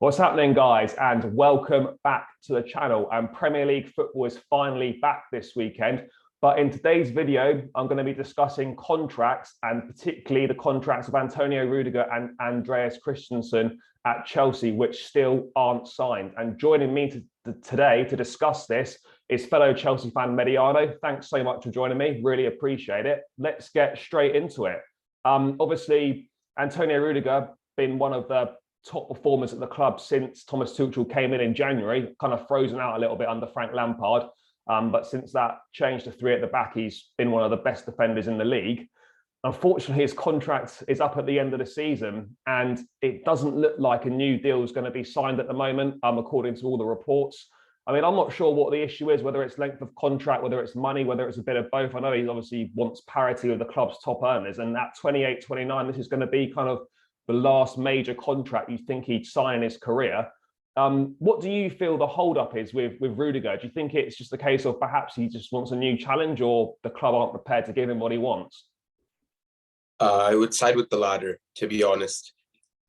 What's happening, guys, and welcome back to the channel. And Premier League football is finally back this weekend. But in today's video, I'm going to be discussing contracts, and particularly the contracts of Antonio Rudiger and Andreas Christensen at Chelsea, which still aren't signed. And joining me today to discuss this is fellow Chelsea fan Mxdiano. Thanks so much for joining me. Really appreciate it. Let's get straight into it. Obviously, Antonio Rudiger been one of the top performers at the club since Thomas Tuchel came in January, kind of frozen out a little bit under Frank Lampard. But since that change to three at the back, he's been one of the best defenders in the league. Unfortunately, his contract is up at the end of the season, and it doesn't look like a new deal is going to be signed at the moment, according to all the reports. I mean, I'm not sure what the issue is, whether it's length of contract, whether it's money, whether it's a bit of both. I know he obviously wants parity with the club's top earners, and at 28, 29, this is going to be kind of the last major contract you think he'd sign in his career. What do you feel the holdup is with Rudiger? Do you think it's just a case of perhaps he just wants a new challenge, or the club aren't prepared to give him what he wants? I would side with the latter, to be honest.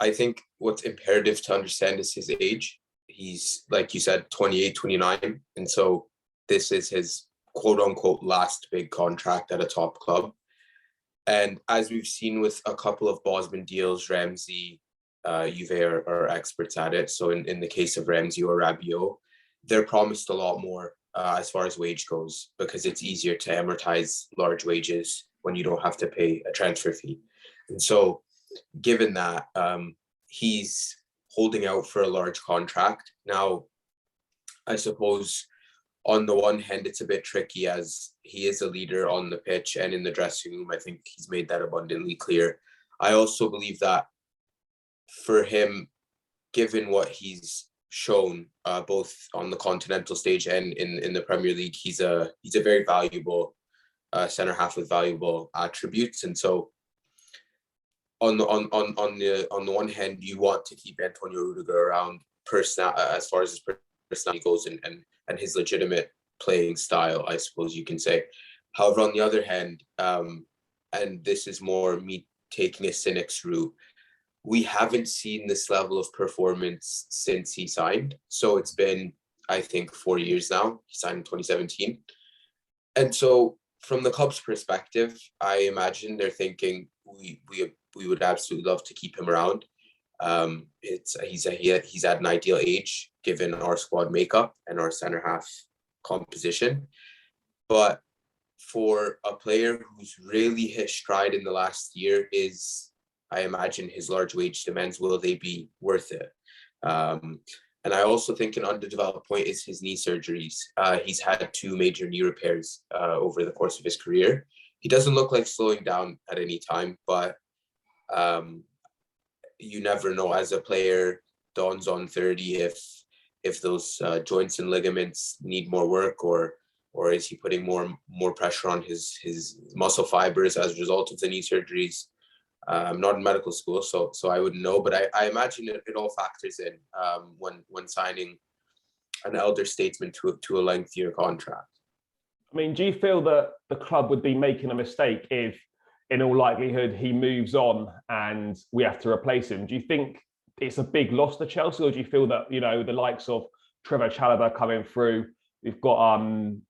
I think what's imperative to understand is his age. He's, like you said, 28, 29. And so this is his quote unquote last big contract at a top club. And as we've seen with a couple of Bosman deals, Ramsey, Juve are experts at it. So in the case of Ramsey or Rabiot, they're promised a lot more as far as wage goes, because it's easier to amortize large wages when you don't have to pay a transfer fee. And so given that, he's holding out for a large contract. Now, I suppose on the one hand, it's a bit tricky as he is a leader on the pitch and in the dressing room. I think he's made that abundantly clear. I also believe that for him, given what he's shown, both on the continental stage and in the Premier League, he's a very valuable centre half with valuable attributes. And so on the one hand, you want to keep Antonio Rudiger around as far as his personality goes and his legitimate playing style, I suppose you can say. However, on the other hand, and this is more me taking a cynic's route, we haven't seen this level of performance since he signed. So it's been, I think, 4 years now. He signed in 2017. And so from the club's perspective, I imagine they're thinking we would absolutely love to keep him around. He's at an ideal age given our squad makeup and our center half composition. But for a player who's really hit stride in the last year, I imagine his large wage demands, will they be worth it? And I also think an underdeveloped point is his knee surgeries. He's had 2 major knee repairs over the course of his career. He doesn't look like slowing down at any time, but you never know as a player dawns on 30 if those joints and ligaments need more work, or is he putting more pressure on his muscle fibers as a result of the knee surgeries. I'm not in medical school, so I wouldn't know, but I imagine it all factors in when signing an elder statesman to a lengthier contract. I mean, do you feel that the club would be making a mistake if, in all likelihood, he moves on and we have to replace him? Do you think it's a big loss to Chelsea, or do you feel that, you know, the likes of Trevor Chalobah coming through, we've got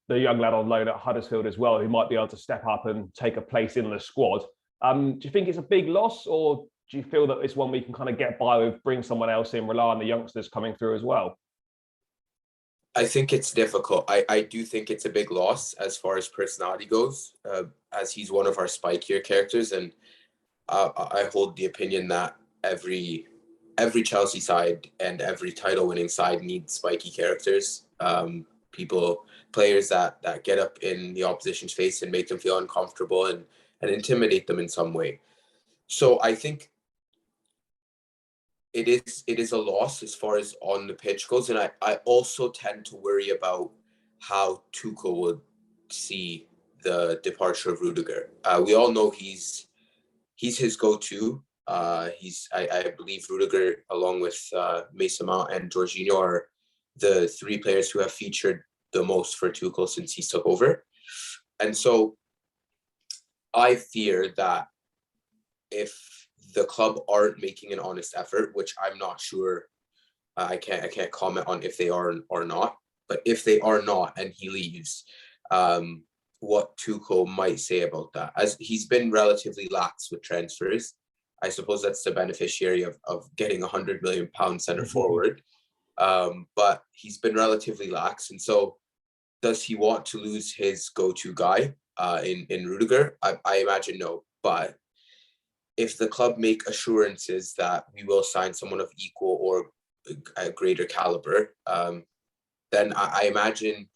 the young lad on loan at Huddersfield as well, who might be able to step up and take a place in the squad? Do you think it's a big loss, or do you feel that it's one we can kind of get by with, bring someone else in, rely on the youngsters coming through as well? I think it's difficult. I do think it's a big loss as far as personality goes, as he's one of our spikier characters. And I hold the opinion that every Chelsea side and every title-winning side needs spiky characters. Players that get up in the opposition's face and make them feel uncomfortable and intimidate them in some way. So I think it is a loss as far as on the pitch goes. And I also tend to worry about how Tuchel would see the departure of Rudiger. We all know he's his go-to. I believe Rudiger, along with Mason Mount and Jorginho, are the 3 players who have featured the most for Tuchel since he's took over. And so I fear that if the club aren't making an honest effort, which I'm not sure I can't comment on if they are or not. But if they are not, and he leaves, what Tuchel might say about that, as he's been relatively lax with transfers. I suppose that's the beneficiary of getting £100 million centre forward. But he's been relatively lax, and so does he want to lose his go-to guy in Rudiger? I imagine no. But if the club make assurances that we will sign someone of equal or a greater caliber, then I imagine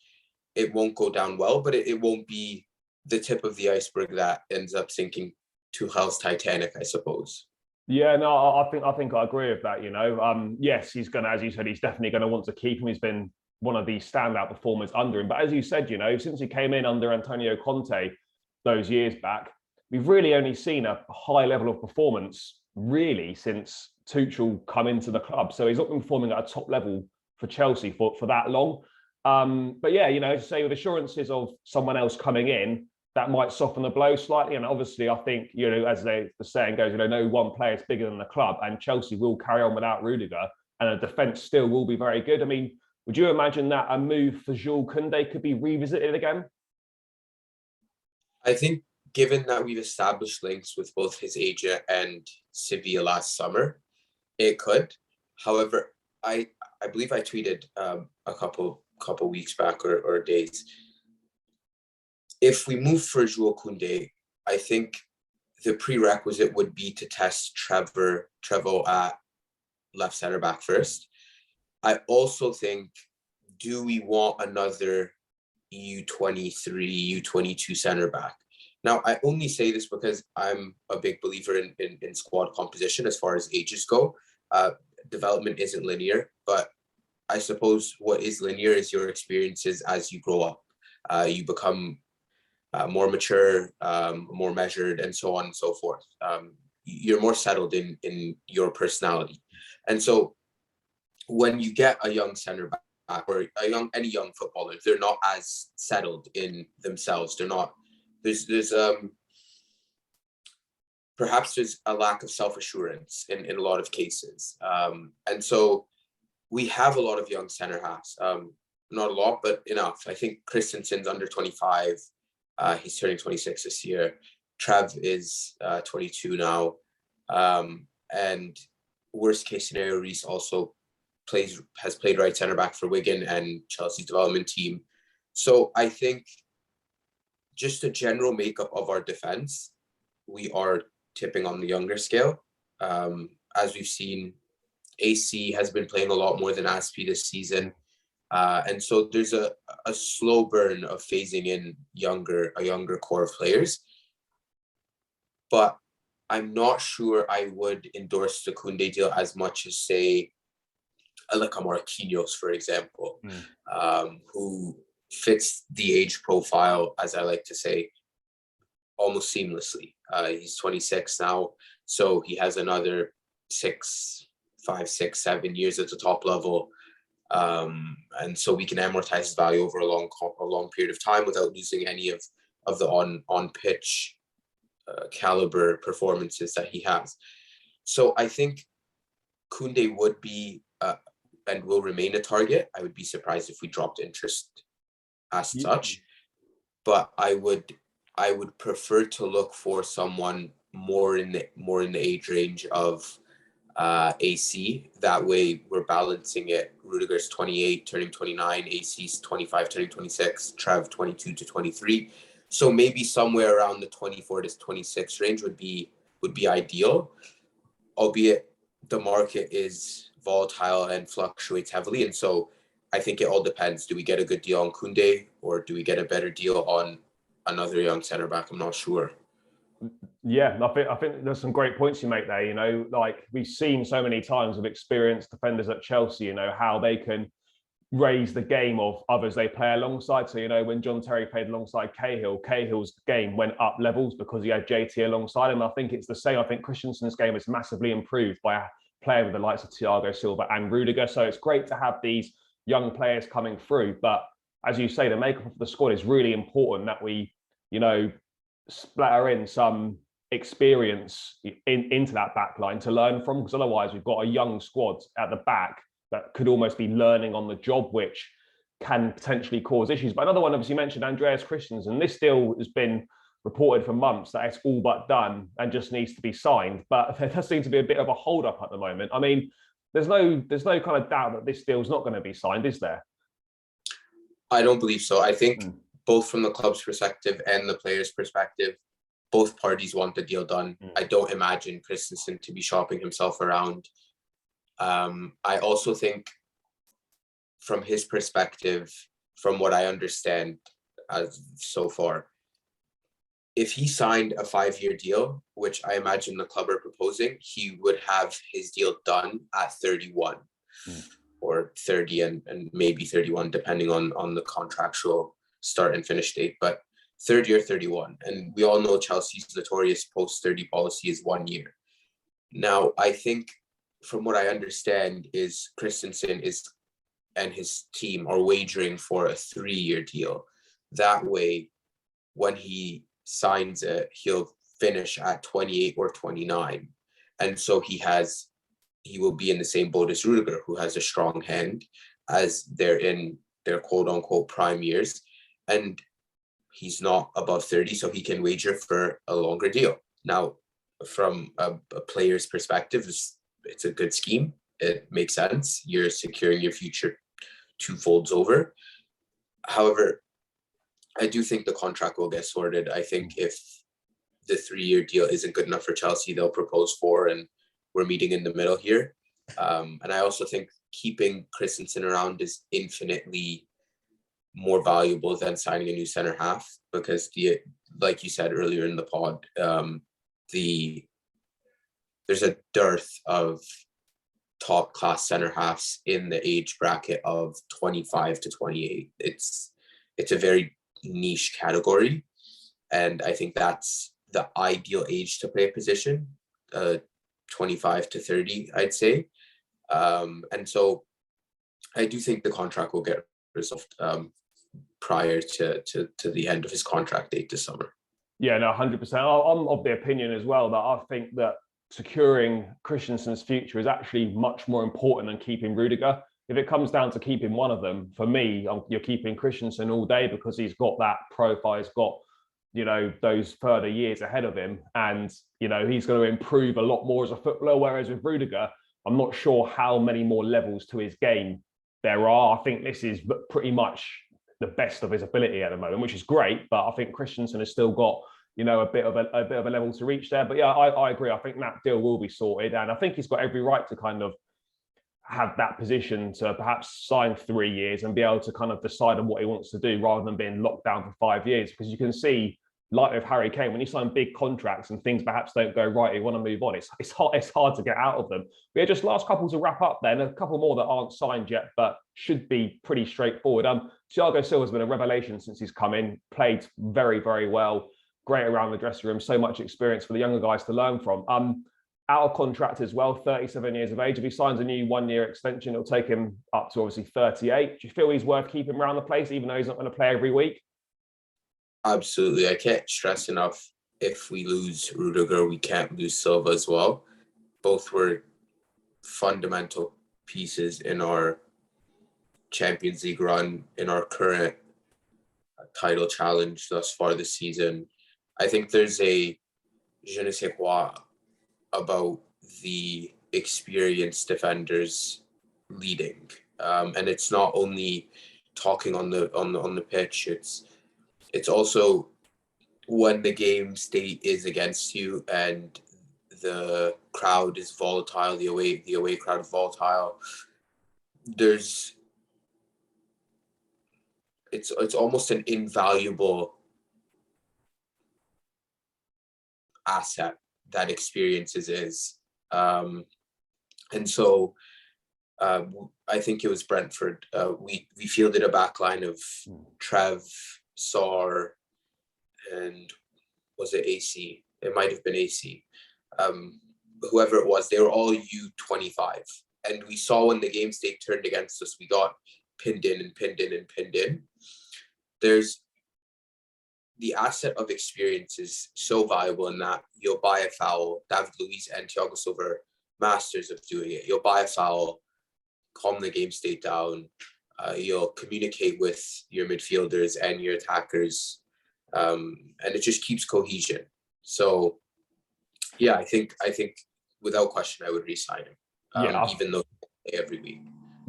it won't go down well, but it won't be the tip of the iceberg that ends up sinking to hell's Titanic, I suppose. Yeah, no, I think I agree with that. Yes, he's gonna, as you said, he's definitely gonna want to keep him. He's been one of the standout performers under him. But as you said, since he came in under Antonio Conte those years back, we've really only seen a high level of performance really since Tuchel come into the club. So he's not been performing at a top level for Chelsea for that long. But yeah, say with assurances of someone else coming in, that might soften the blow slightly. And obviously, I think, as the saying goes, no one player is bigger than the club, and Chelsea will carry on without Rudiger, and the defence still will be very good. I mean, would you imagine that a move for Jules Koundé could be revisited again? I think given that we've established links with both his agent and Sevilla last summer, it could. However, I believe I tweeted a couple weeks back or days. If we move for Jules Koundé, I think the prerequisite would be to test Trevoh at left center back first. I also think, do we want another U23, U22 center back? Now, I only say this because I'm a big believer in squad composition as far as ages go. Development isn't linear, but I suppose what is linear is your experiences as you grow up. You become more mature, more measured, and so on and so forth. You're more settled in your personality. And so when you get a young center back or any young footballer, they're not as settled in themselves. They're not, there's perhaps there's a lack of self-assurance in a lot of cases. And so we have a lot of young center halves, not a lot, but enough. I think Christensen's under 25. He's turning 26 this year. Trev is 22 now. And worst case scenario, Reece also has played right center back for Wigan and Chelsea's development team. So I think just the general makeup of our defense, we are tipping on the younger scale. As we've seen, AC has been playing a lot more than Azpi this season. And so there's a slow burn of phasing in a younger core of players. But I'm not sure I would endorse the Koundé deal as much as, say, like a Marquinhos, for example, who fits the age profile, as I like to say, almost seamlessly. He's 26 now, so he has another 5, 6, 7 years at the top level. And so we can amortize his value over a long period of time without losing any of the on pitch caliber performances that he has. So I think Koundé would be and will remain a target. I would be surprised if we dropped interest as such, but I would prefer to look for someone more in the age range of AC. That way we're balancing it. Rudiger's 28 turning 29, AC's 25 turning 26, Trev 22 to 23. So maybe somewhere around the 24 to 26 range would be ideal, albeit the market is volatile and fluctuates heavily. And so I think it all depends. Do we get a good deal on Koundé, or do we get a better deal on another young center back? I'm not sure. Yeah, I think there's some great points you make there. Like we've seen so many times with experienced defenders at Chelsea, how they can raise the game of others they play alongside. So, when John Terry played alongside Cahill's game went up levels because he had JT alongside him. I think it's the same. I think Christensen's game is massively improved by playing with the likes of Thiago, Silva and Rudiger. So it's great to have these young players coming through. But as you say, the makeup of the squad is really important, that we, splatter in some experience into that back line to learn from, because otherwise we've got a young squad at the back that could almost be learning on the job, which can potentially cause issues. But another one, obviously, you mentioned Andreas Christensen. This deal has been reported for months that it's all but done and just needs to be signed. But there does seem to be a bit of a hold up at the moment. I mean, there's no kind of doubt that this deal is not going to be signed, is there? I don't believe so. I think both from the club's perspective and the players' perspective, both parties want the deal done. I don't imagine Christensen to be shopping himself around. I also think from his perspective, from what I understand as so far, if he signed a 5-year deal, which I imagine the club are proposing, he would have his deal done at 31 or 30 and maybe 31, depending on the contractual start and finish date, but 30 or 31. And we all know Chelsea's notorious post-30 policy is 1 year. Now, I think from what I understand is Christensen and his team are wagering for a 3-year deal. That way, when he signs it, he'll finish at 28 or 29. And so he will be in the same boat as Rudiger, who has a strong hand as they're in their quote unquote prime years. And he's not above 30, so he can wager for a longer deal. Now, from a player's perspective, it's a good scheme. It makes sense. You're securing your future 2 folds over. However, I do think the contract will get sorted. I think if the 3-year deal isn't good enough for Chelsea, they'll propose 4, and we're meeting in the middle here. And I also think keeping Christensen around is infinitely more valuable than signing a new center half, because like you said earlier in the pod, there's a dearth of top class center halves in the age bracket of 25 to 28. It's a very niche category, and I think that's the ideal age to play a position, 25 to 30, I'd say. And so I do think the contract will get resolved prior to the end of his contract date this summer. Yeah, no, 100%. I'm of the opinion as well that I think that securing Christensen's future is actually much more important than keeping Rudiger. If it comes down to keeping one of them, for me, you're keeping Christensen all day, because he's got that profile, he's got, those further years ahead of him, and, he's going to improve a lot more as a footballer. Whereas with Rudiger, I'm not sure how many more levels to his game there are. I think this is pretty much the best of his ability at the moment, which is great. But I think Christensen has still got, a bit of a level to reach there. But yeah, I agree. I think that deal will be sorted, and I think he's got every right to kind of have that position to perhaps sign 3 years and be able to kind of decide on what he wants to do, rather than being locked down for 5 years. Because you can see, like with Harry Kane, when you sign big contracts and things perhaps don't go right, you want to move on. It's hard to get out of them. But yeah, just last couple to wrap up then, a couple more that aren't signed yet, but should be pretty straightforward. Thiago Silva has been a revelation since he's come in, played very, very well, great around the dressing room, so much experience for the younger guys to learn from. Out of contract as well, 37 years of age. If he signs a new 1-year extension, it'll take him up to obviously 38. Do you feel he's worth keeping around the place, even though he's not going to play every week? Absolutely. I can't stress enough, if we lose Rudiger, we can't lose Silva as well. Both were fundamental pieces in our Champions League run, in our current title challenge thus far this season. I think there's a je ne sais quoi about the experienced defenders leading, and it's not only talking on the pitch. It's also when the game state is against you and the crowd is volatile, the away crowd is volatile. It's almost an invaluable asset that experiences is. And so I think it was Brentford. We fielded a back line of Trev, Sar, and was it AC? It might have been AC. Whoever it was, they were all U25. And we saw when the game state turned against us, we got pinned in and pinned in and pinned in. There's the asset of experience is so valuable in that you'll buy a foul. David Luiz and Thiago Silva, masters of doing it. You'll buy a foul, calm the game state down. You'll communicate with your midfielders and your attackers, and it just keeps cohesion. So, yeah, I think without question I would re-sign him, even though every week.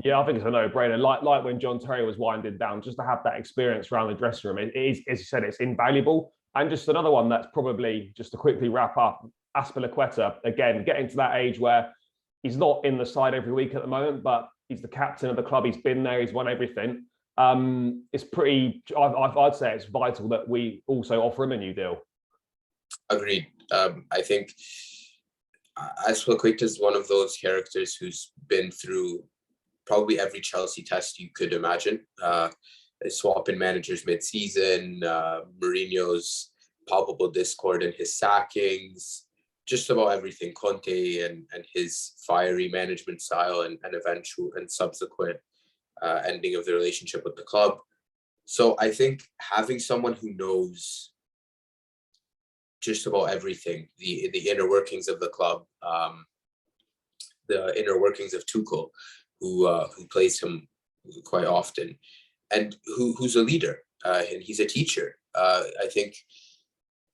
Yeah, I think it's a no-brainer. Like when John Terry was winding down, just to have that experience around the dressing room, it is, as you said, it's invaluable. And just another one that's probably, just to quickly wrap up, Azpilicueta, again, getting to that age where he's not in the side every week at the moment, but he's the captain of the club. He's been there. He's won everything. It's pretty, I'd say it's vital that we also offer him a new deal. Agreed. I think Azpilicueta is one of those characters who's been through probably every Chelsea test you could imagine. Swapping managers mid-season, Mourinho's palpable discord in his sackings, just about everything. Conte and his fiery management style and eventual and subsequent ending of the relationship with the club. So I think having someone who knows just about everything, the inner workings of the club, the inner workings of Tuchel, who plays him quite often, and who's a leader, and he's a teacher. I think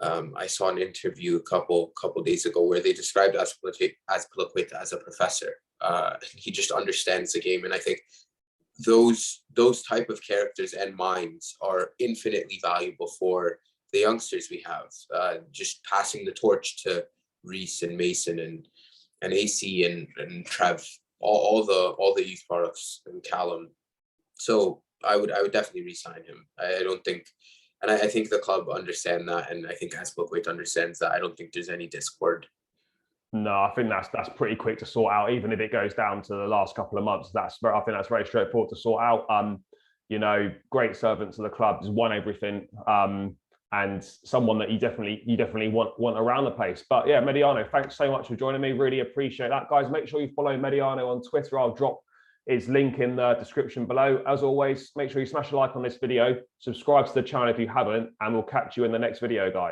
I saw an interview a couple days ago where they described Azpilicueta as a professor. He just understands the game, and I think those type of characters and minds are infinitely valuable for the youngsters we have. Just passing the torch to Reece and Mason and AC and Trev, all the youth products, and Callum. So I would definitely re-sign him. I don't think, and I think the club understand that, and I think Azpilicueta understands that. I don't think there's any discord. No, I think that's pretty quick to sort out. Even if it goes down to the last couple of months, I think that's very straightforward to sort out. Great servant to the club, has won everything, and someone that you definitely want around the place. But yeah, Mxdiano, thanks so much for joining me. Really appreciate that, guys. Make sure you follow Mxdiano on Twitter. I'll drop his link in the description below. As always, make sure you smash a like on this video, subscribe to the channel if you haven't, and we'll catch you in the next video, guys.